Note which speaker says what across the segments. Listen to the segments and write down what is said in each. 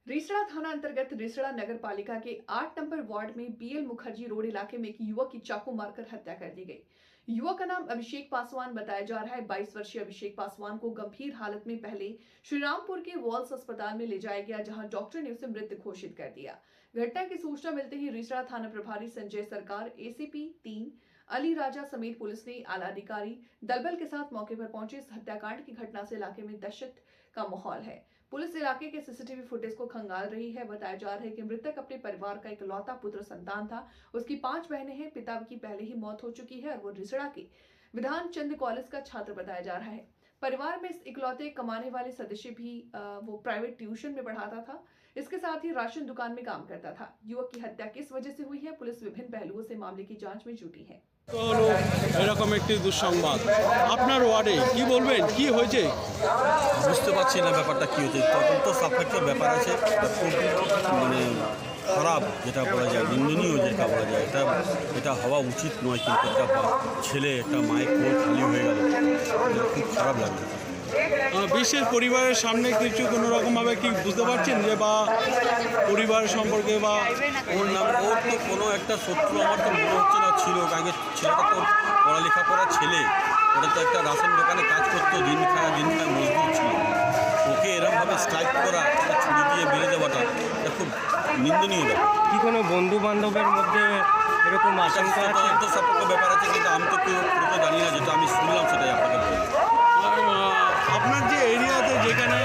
Speaker 1: रिसड़ा थाना अंतर्गत रिसड़ा नगर पालिका के 8 नंबर वार्ड में बीएल मुखर्जी रोड इलाके में एक युवक की चाकू मारकर हत्या कर दी गई। युवक का नाम अभिषेक पासवान बताया जा रहा है। 22 वर्षीय अभिषेक पासवान को गंभीर हालत में पहले श्रीरामपुर के वॉल्स अस्पताल में ले जाया गया, जहां डॉक्टर ने उसे मृत घोषित कर दिया। घटना की सूचना मिलते ही रिसड़ा थाना प्रभारी संजय सरकार, एसीपी 3 अली राजा समेत पुलिस ने आला अधिकारी दलबल के साथ मौके पर पहुंचे। इस हत्याकांड की घटना से इलाके में दहशत का माहौल है। पुलिस इलाके के सीसीटीवी फुटेज को खंगाल रही है। बताया जा रहा है कि मृतक अपने परिवार का इकलौता पुत्र संतान था। उसकी 5 बहनें हैं। पिता की पहले ही मौत हो चुकी है और वो रिसड़ा के विधान चंद कॉलेज का छात्र बताया जा रहा है। परिवार में इस इकलौते कमाने वाले सदस्य भी वो प्राइवेट ट्यूशन में पढ़ाता था। इसके साथ ही राशन दुकान में काम करता था। युवक की हत्या किस वजह से हुई है, पुलिस विभिन्न पहलुओं से मामले की जांच में जुटी है।
Speaker 2: তো হলো এরকম একটি দুঃসংবাদ। আপনার ওয়ার্ডে কি বলবেন, কি হয়েছে?
Speaker 3: বুঝতে পারছি না ব্যাপারটা কী হয়েছে। তদন্ত সাপেক্ষ ব্যাপার আছে, মানে খারাপ যেটা বলা যায়, নিন্দনীয় যেটা বলা যায়, এটা হওয়া উচিত নয়। কিন্তু একটা ছেলে, একটা মায়ের কোল খালি হয়ে গেল, এটা খুব খারাপ লাগছে।
Speaker 2: বিশ্বের পরিবারের সামনে কিছু কোনো রকমভাবে কি বুঝতে পারছেন যে বা পরিবার সম্পর্কে বা
Speaker 3: ওর তো কোনো একটা শত্রু আমার তো মনে হচ্ছে না ছিল। আগে ছেলেটা তো পড়ালেখা করা ছেলে, ওটা তো একটা রাশন দোকানে কাজ করতো, দিন খায় মজদুর ছিল। ওকে এরমভাবে স্ট্রাইক করা, ছুরি দিয়ে বেড়ে যাওয়াটা, এটা খুব নিন্দনীয় ব্যাপার।
Speaker 4: কি কোনো বন্ধু বান্ধবের মধ্যে এরকম আশঙ্কা আছে?
Speaker 3: তদন্ত সাপেক্ষ ব্যাপার আছে, কিন্তু আমি তো পুরো জানি না, যেটা আমি শুনলাম সেটাই আপনাকে বলছি।
Speaker 2: আপনার যে এরিয়াতে যেখানে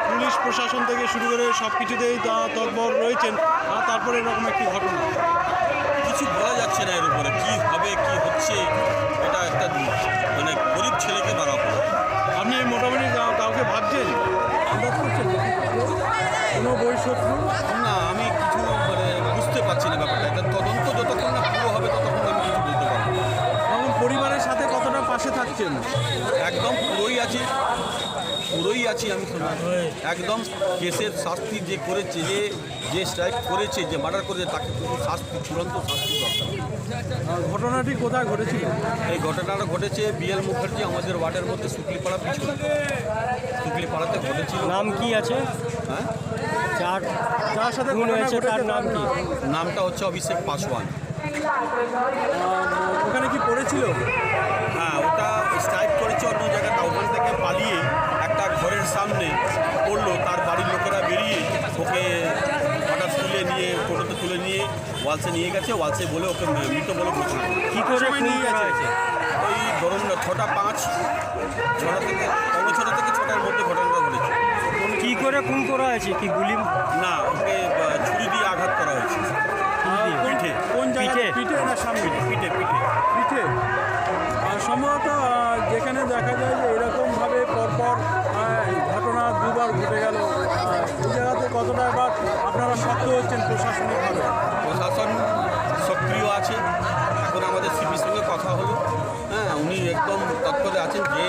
Speaker 2: পুলিশ প্রশাসন থেকে শুরু করে সব কিছুতেই তৎপর রয়েছেন, তারপরে এরকম একটি ঘটনা,
Speaker 3: কিছু বলা যাচ্ছে না এর উপরে কী হবে, কী হচ্ছে। এটা একটা মানে গরিব ছেলেকে মারা পড়ে।
Speaker 2: আপনি মোটামুটি কাউকে ভাবছেন কোনো বহিঃশত্রু?
Speaker 3: না, আমি কিছু মানে বুঝতে পারছি না ব্যাপারটা। এটা তদন্ত যতক্ষণ না পুরো হবে ততক্ষণ আমি কিছু বলতে পারবো না।
Speaker 2: এখন পরিবারের সাথে কতটা পাশে থাকছেন?
Speaker 3: একদম পুরোই আছি আমি একদম। কেসের শাস্তি যে করেছে, যে স্ট্রাইক করেছে, যে মার্ডার করেছে, তাকে কিন্তু চূড়ান্ত শাস্তি দরকার।
Speaker 2: ঘটনাটি কোথায় ঘটেছিল?
Speaker 3: এই ঘটনাটা ঘটেছে বিএল মুখার্জি আমাদের ওয়ার্ডের মধ্যে শুকলিপাড়া পিছনে, শুকলিপাড়াতে ঘটেছিল।
Speaker 4: নাম কি আছে?
Speaker 3: হ্যাঁ,
Speaker 4: যার সাথে খুন হয়েছে তার নাম কি?
Speaker 3: নামটা হচ্ছে অভিষেক পাসওয়ান।
Speaker 2: ওখানে কি পড়েছিল?
Speaker 3: হ্যাঁ, ওটা স্ট্রাইক করেছে অন্য জায়গাটা, ওখান থেকে পালিয়ে একটা ঘরের সামনে পড়লো। তার বাড়ির লোকেরা বেরিয়ে ওকে হঠাৎ টোটোতে তুলে নিয়ে ওয়ালসে নিয়ে গেছে। ওয়ালসে বলে ওকে মৃত বলে ঘোষণা।
Speaker 4: কী করে নিয়ে গেছে?
Speaker 3: ওই ধরুন 6:05, 6টা থেকে 6টার মধ্যে ঘটনাটা ঘটেছে।
Speaker 4: কী করে খুন করা হয়েছে? কি গুলি?
Speaker 3: না, ওকে ছুরি দিয়ে আঘাত করা হয়েছে পিঠে।
Speaker 2: কোন জায়গায়? পিঠে না সামনে? পিঠে। সম্ভবত যেখানে দেখা যায় যে এরকমভাবে পরপর ঘটনা দুবার ঘটে গেল, এই জায়গাতে কতটা এবার আপনারা শক্ত হচ্ছেন প্রশাসনিকভাবে?
Speaker 3: প্রশাসন সক্রিয় আছে। এখন আমাদের সিপির সঙ্গে কথা হলো। হ্যাঁ, উনি একদম তৎপরে আছেন। যে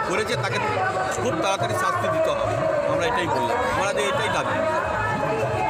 Speaker 3: করেছে তাকে খুব তাড়াতাড়ি শাস্তি দিতে হবে, আমরা এটাই বললাম। আমাদের এটাই দাবি।